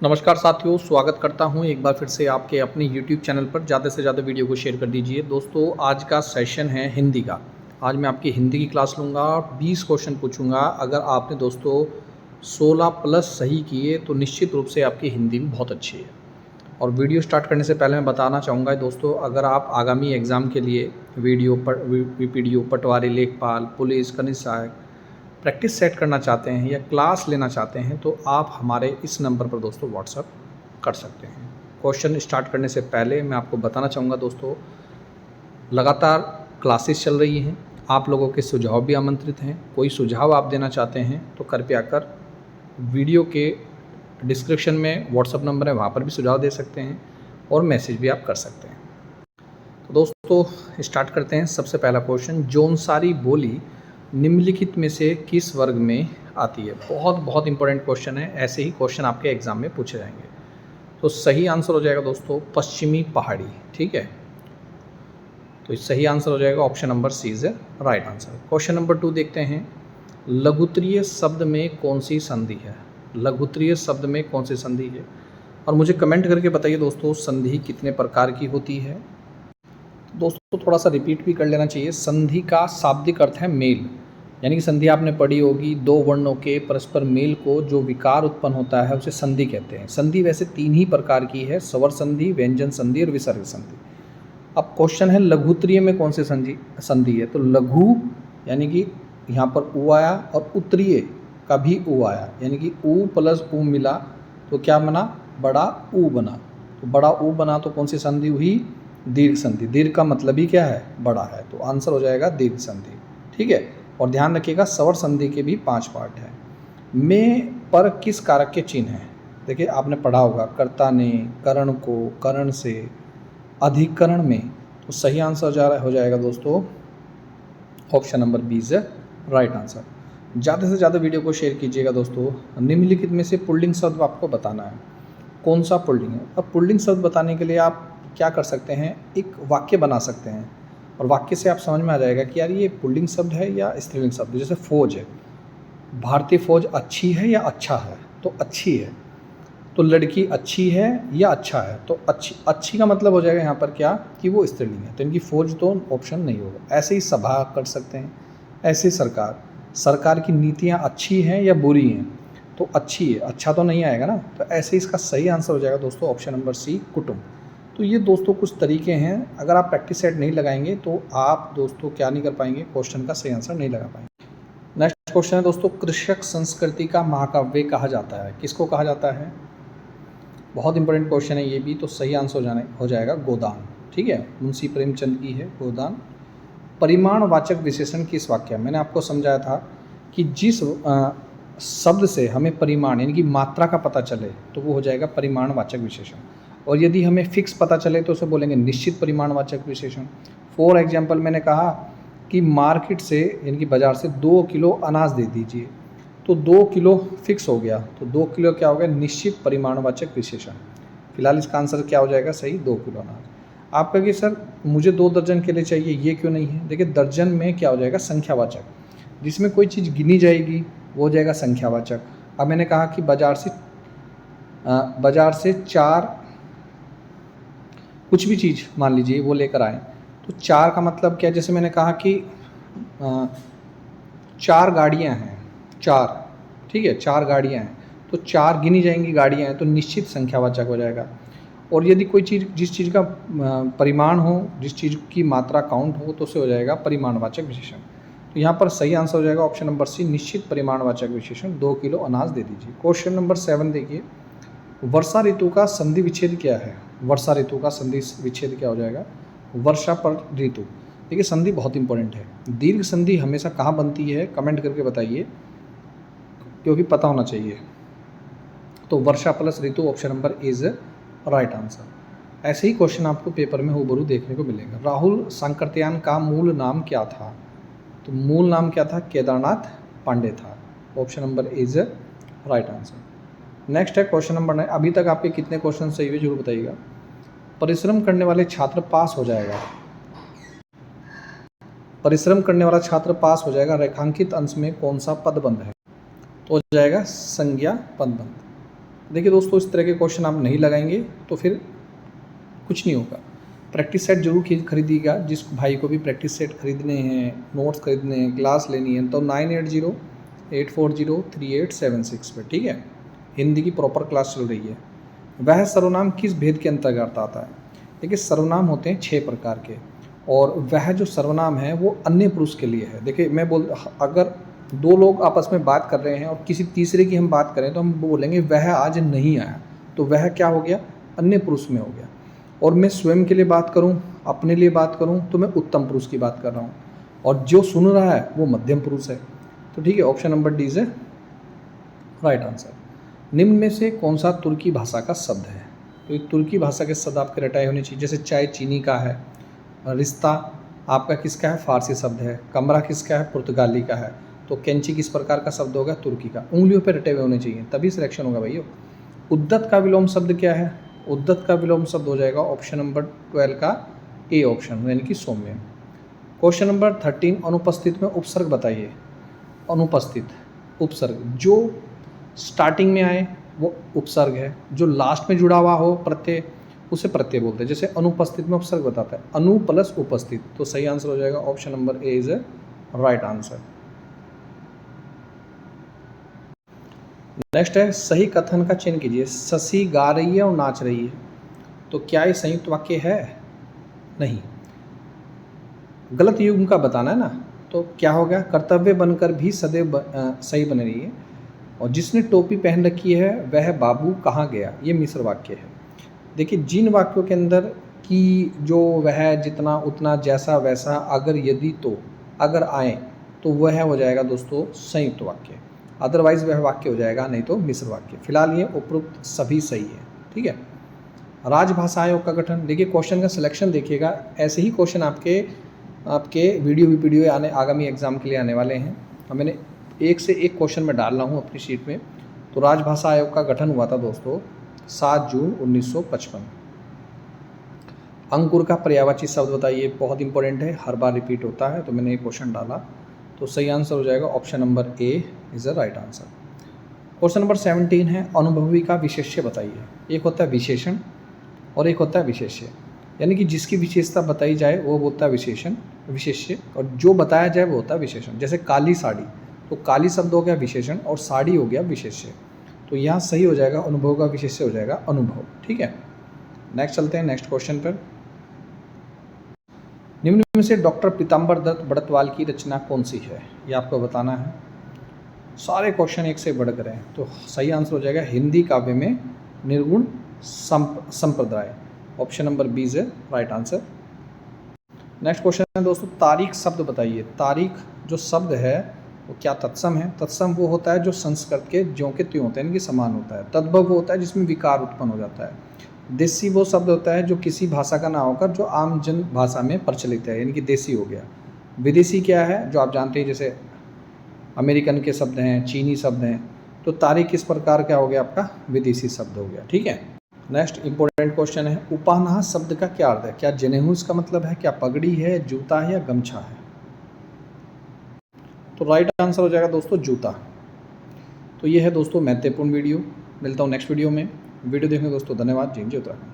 नमस्कार साथियों, स्वागत करता हूं एक बार फिर से आपके अपने YouTube चैनल पर। ज़्यादा से ज़्यादा वीडियो को शेयर कर दीजिए। दोस्तों, आज का सेशन है हिंदी का। आज मैं आपकी हिंदी की क्लास लूँगा, 20 क्वेश्चन पूछूंगा। अगर आपने दोस्तों 16 प्लस सही किए तो निश्चित रूप से आपकी हिंदी भी बहुत अच्छी है। और वीडियो स्टार्ट करने से पहले मैं बताना चाहूँगा दोस्तों, अगर आप आगामी एग्ज़ाम के लिए वीपीडीओ, पटवारी, लेखपाल, पुलिस, खनिज सहायक प्रैक्टिस सेट करना चाहते हैं या क्लास लेना चाहते हैं तो आप हमारे इस नंबर पर दोस्तों व्हाट्सअप कर सकते हैं। क्वेश्चन स्टार्ट करने से पहले मैं आपको बताना चाहूँगा दोस्तों, लगातार क्लासेस चल रही हैं, आप लोगों के सुझाव भी आमंत्रित हैं। कोई सुझाव आप देना चाहते हैं तो कृपया कर वीडियो के डिस्क्रिप्शन में व्हाट्सअप नंबर है, वहाँ पर भी सुझाव दे सकते हैं और मैसेज भी आप कर सकते हैं। तो दोस्तों स्टार्ट करते हैं। सबसे पहला क्वेश्चन, जौनसारी बोली निम्नलिखित में से किस वर्ग में आती है? बहुत इंपॉर्टेंट क्वेश्चन है। ऐसे ही क्वेश्चन आपके एग्जाम में पूछे जाएंगे। तो सही आंसर हो जाएगा दोस्तों पश्चिमी पहाड़ी। ठीक है, तो सही आंसर हो जाएगा option number C is right answer. Question number 2 देखते हैं। लघुत्तरीय शब्द में कौन सी संधि है? लघुत्तरीय शब्द में कौन सी संधि है? और मुझे कमेंट करके बताइए दोस्तों, संधि कितने प्रकार की होती है? दोस्तों थोड़ा सा रिपीट भी कर लेना चाहिए। संधि का शाब्दिक अर्थ है मेल, यानी कि संधि आपने पढ़ी होगी, दो वर्णों के परस्पर मेल को जो विकार उत्पन्न होता है उसे संधि कहते हैं। संधि वैसे 3 ही प्रकार की है, स्वर संधि, व्यंजन संधि और विसर्ग संधि। अब क्वेश्चन है लघुत्तरीय में कौन सी संधि है? तो लघु यानी कि यहाँ पर उ आया और उत्तरीय का भी उ आया, यानी कि उ प्लस उ मिला तो क्या बना? बड़ा उ बना। तो बड़ा उ बना तो कौन सी संधि हुई? दीर्घ संधि। दीर्घ का मतलब ही क्या है? बड़ा है, तो आंसर हो जाएगा दीर्घ संधि। ठीक है, और ध्यान रखिएगा स्वर संधि के भी 5 पार्ट हैं। में पर किस कारक के चिन्ह हैं? देखिए आपने पढ़ा होगा, कर्ता ने, करण को, करण से, अधिकरण में। तो सही आंसर हो जाएगा दोस्तों option number B is right answer. ज़्यादा से ज़्यादा वीडियो को शेयर कीजिएगा दोस्तों। निम्नलिखित में से पुल्लिंग शब्द आपको बताना है, कौन सा पुल्लिंग है? अब पुल्लिंग शब्द बताने के लिए आप क्या कर सकते हैं, एक वाक्य बना सकते हैं और वाक्य से आप समझ में आ जाएगा कि यार ये पुल्लिंग शब्द है या स्त्रीलिंग शब्द। जैसे फौज है, भारतीय फौज अच्छी है या अच्छा है? तो अच्छी है। तो लड़की अच्छी है या अच्छा है? तो अच्छी का मतलब हो जाएगा यहाँ पर क्या कि वो स्त्रीलिंग है, तो इनकी फौज तो ऑप्शन नहीं होगा। ऐसे ही सभा कर सकते हैं, ऐसे सरकार की नीतियाँ अच्छी हैं या बुरी हैं? तो अच्छी है, अच्छा तो नहीं आएगा ना। तो ऐसे इसका सही आंसर हो जाएगा दोस्तों ऑप्शन नंबर सी, कुटुंब। तो ये दोस्तों कुछ तरीके हैं, अगर आप प्रैक्टिस सेट नहीं लगाएंगे तो आप दोस्तों क्या नहीं कर पाएंगे, क्वेश्चन का सही आंसर नहीं लगा पाएंगे। नेक्स्ट क्वेश्चन है दोस्तों, कृषक संस्कृति का महाकाव्य कहा जाता है? किसको कहा जाता है? बहुत इंपॉर्टेंट क्वेश्चन है ये भी। तो सही आंसर हो जाएगा गोदान। ठीक है, मुंशी प्रेमचंद की है गोदान। परिमाणवाचक विशेषण किस वाक्य में? मैंने आपको समझाया था कि जिस शब्द से हमें परिमाण यानी कि मात्रा का पता चले तो वो हो जाएगा परिमाणवाचक विशेषण, और यदि हमें फिक्स पता चले तो उसे बोलेंगे निश्चित परिमाणवाचक विशेषण। फॉर एग्जाम्पल मैंने कहा कि मार्केट से यानी कि बाज़ार से 2 किलो अनाज दे दीजिए, तो 2 किलो फिक्स हो गया, तो 2 किलो क्या हो गया? निश्चित परिमाणवाचक विशेषण। फिलहाल इसका आंसर क्या हो जाएगा सही? 2 किलो अनाज। आप कहेंगे सर मुझे 2 दर्जन के लिए चाहिए, ये क्यों नहीं है? देखिए दर्जन में क्या हो जाएगा? संख्यावाचक। जिसमें कोई चीज़ गिनी जाएगी वो हो जाएगा संख्यावाचक। अब मैंने कहा कि बाज़ार से 4 कुछ भी चीज़ मान लीजिए वो लेकर आए, तो 4 का मतलब क्या है? जैसे मैंने कहा कि 4 गाड़ियाँ हैं, 4, ठीक है, 4 गाड़ियाँ हैं, तो 4 गिनी जाएंगी गाड़ियाँ हैं, तो निश्चित संख्यावाचक हो जाएगा। और यदि कोई चीज़ जिस चीज़ का परिमाण हो, जिस चीज़ की मात्रा काउंट हो, तो उसे हो जाएगा परिमाणवाचक विशेषण। तो यहाँ पर सही आंसर हो जाएगा ऑप्शन नंबर सी, निश्चित परिमाणवाचक विशेषण। 2 किलो अनाज दे दीजिए। क्वेश्चन नंबर 7 देखिए, वर्षा ऋतु का संधि विच्छेद क्या है? वर्षा ऋतु का संधि विच्छेद क्या हो जाएगा? वर्षा पर ऋतु। देखिए संधि बहुत इंपॉर्टेंट है। दीर्घ संधि हमेशा कहाँ बनती है? कमेंट करके बताइए, क्योंकि पता होना चाहिए। तो वर्षा प्लस ऋतु option number is right answer. ऐसे ही क्वेश्चन आपको पेपर में हूबहू देखने को मिलेगा। राहुल सांकृत्यायन का मूल नाम क्या था? तो मूल नाम क्या था? केदारनाथ पांडे था। Option number is right answer. Next है क्वेश्चन नंबर 9। अभी तक आपके कितने क्वेश्चन सही हुए जरूर बताइएगा। परिश्रम करने वाले छात्र पास हो जाएगा। परिश्रम करने वाला छात्र पास हो जाएगा, रेखांकित अंश में कौन सा पदबंध है? तो हो जाएगा संज्ञा पदबंध। देखिए दोस्तों, इस तरह के क्वेश्चन आप नहीं लगाएंगे तो फिर कुछ नहीं होगा। प्रैक्टिस सेट जरूर खरीदिएगा। जिस भाई को भी प्रैक्टिस सेट खरीदने हैं, नोट्स खरीदने हैं, क्लास लेनी है, तो 9808403876 पे, ठीक है। हिंदी की प्रॉपर क्लास चल रही है। वह सर्वनाम किस भेद के अंतर्गत आता है? देखिए, सर्वनाम होते हैं 6 प्रकार के, और वह जो सर्वनाम है वो अन्य पुरुष के लिए है। देखिए, अगर 2 लोग आपस में बात कर रहे हैं और किसी तीसरे की हम बात करें तो हम बोलेंगे वह आज नहीं आया, तो वह क्या हो गया? अन्य पुरुष में हो गया। और मैं स्वयं के लिए बात करूं, अपने लिए बात करूं, तो मैं उत्तम पुरुष की बात कर रहा हूं, और जो सुन रहा है वो मध्यम पुरुष है। तो ठीक है, option number D is right answer. निम्न में से कौन सा तुर्की भाषा का शब्द है? तो ये तुर्की भाषा के शब्द आपके रटाए होने चाहिए। जैसे चाय चीनी का है, रिश्ता आपका किसका है? फारसी शब्द है। कमरा किसका है? पुर्तगाली का है। तो कैंची किस प्रकार का शब्द होगा? तुर्की का। उंगलियों पे रटे हुए होने चाहिए, तभी सिलेक्शन होगा भैया। उद्दत का विलोम शब्द क्या है? उद्दत का विलोम शब्द हो जाएगा ऑप्शन नंबर 12 का ए ऑप्शन, यानी कि सौम्य। क्वेश्चन नंबर 13, अनुपस्थित में उपसर्ग बताइए। अनुपस्थित उपसर्ग जो स्टार्टिंग में आए वो उपसर्ग है, जो लास्ट में जुड़ा हुआ हो प्रत्यय उसे प्रत्यय बोलते हैं। जैसे अनुपस्थित में उपसर्ग बताता है, अनु प्लस उपस्थित, तो सही आंसर हो जाएगा option number A is right answer. Next है, सही कथन का चयन कीजिए। शशि गा रही है और नाच रही है, तो क्या ये संयुक्त वाक्य है? नहीं। गलत युग्म का बताना है ना, तो क्या हो गया? कर्तव्य बनकर भी सदैव सही बन रही है। और जिसने टोपी पहन रखी है वह बाबू कहाँ गया, ये मिश्र वाक्य है। देखिए, जिन वाक्यों के अंदर कि जो वह, जितना, उतना, जैसा, वैसा, अगर, यदि, तो, अगर आए, तो वह हो जाएगा दोस्तों संयुक्त वाक्य। अदरवाइज वह वाक्य हो जाएगा नहीं तो मिश्र वाक्य। फिलहाल ये उपरोक्त सभी सही है, ठीक है। राजभाषा आयोग का गठन, देखिए क्वेश्चन का सिलेक्शन देखिएगा। ऐसे ही क्वेश्चन आपके वीडियो आगामी एग्जाम के लिए आने वाले हैं। और मैंने एक से एक क्वेश्चन में डाल रहा हूँ अपनी शीट में। तो राजभाषा आयोग का गठन हुआ था दोस्तों 7 जून 1955। अंकुर का पर्यायवाची शब्द बताइए, बहुत इंपॉर्टेंट है, हर बार रिपीट होता है, तो मैंने ये क्वेश्चन डाला। तो सही आंसर हो जाएगा option number A is the right answer. Question number 17 है, अनुभवी का विशेष्य बताइए। एक होता है विशेषण और एक होता है विशेष्य, यानी कि जिसकी विशेषता बताई जाए वो होता है विशेष्य, और जो बताया जाए वो होता है विशेषण। जैसे काली साड़ी, तो काली शब्द हो गया विशेषण और साड़ी हो गया विशेष्य। तो यहाँ सही हो जाएगा, अनुभव का विशेष्य हो जाएगा अनुभव, ठीक है। नेक्स्ट चलते हैं नेक्स्ट क्वेश्चन पर। निम्न में से डॉक्टर पीताम्बर दत्त बड़तवाल की रचना कौन सी है, ये आपको बताना है। सारे क्वेश्चन एक से बढ़कर हैं, तो सही आंसर हो जाएगा हिंदी काव्य में निर्गुण संप्रदाय, option number B is right answer. Next question है दोस्तों, तारीख शब्द बताइए। तारीख जो शब्द है वो क्या तत्सम है? तत्सम वो होता है जो संस्कृत के ज्यों के त्यों होते हैं, इनके समान होता है। तद्भव वो होता है जिसमें विकार उत्पन्न हो जाता है। देसी वो शब्द होता है जो किसी भाषा का ना होकर जो आम जन भाषा में प्रचलित है, यानी कि देसी हो गया। विदेशी क्या है? जो आप जानते हैं, जैसे अमेरिकन के शब्द हैं, चीनी शब्द हैं। तो तारीख किस प्रकार का हो गया? आपका विदेशी शब्द हो गया, ठीक है। नेक्स्ट इंपॉर्टेंट क्वेश्चन है, उपानाह शब्द का क्या अर्थ है? क्या जनेऊ इसका मतलब है? क्या पगड़ी है, जूता है या गमछा है? तो राइट आंसर हो जाएगा दोस्तों जूता। तो ये है दोस्तों महत्वपूर्ण वीडियो। मिलता हूँ नेक्स्ट वीडियो में। वीडियो देखने दोस्तों धन्यवाद। जय हिंद, जय उत्तराखंड।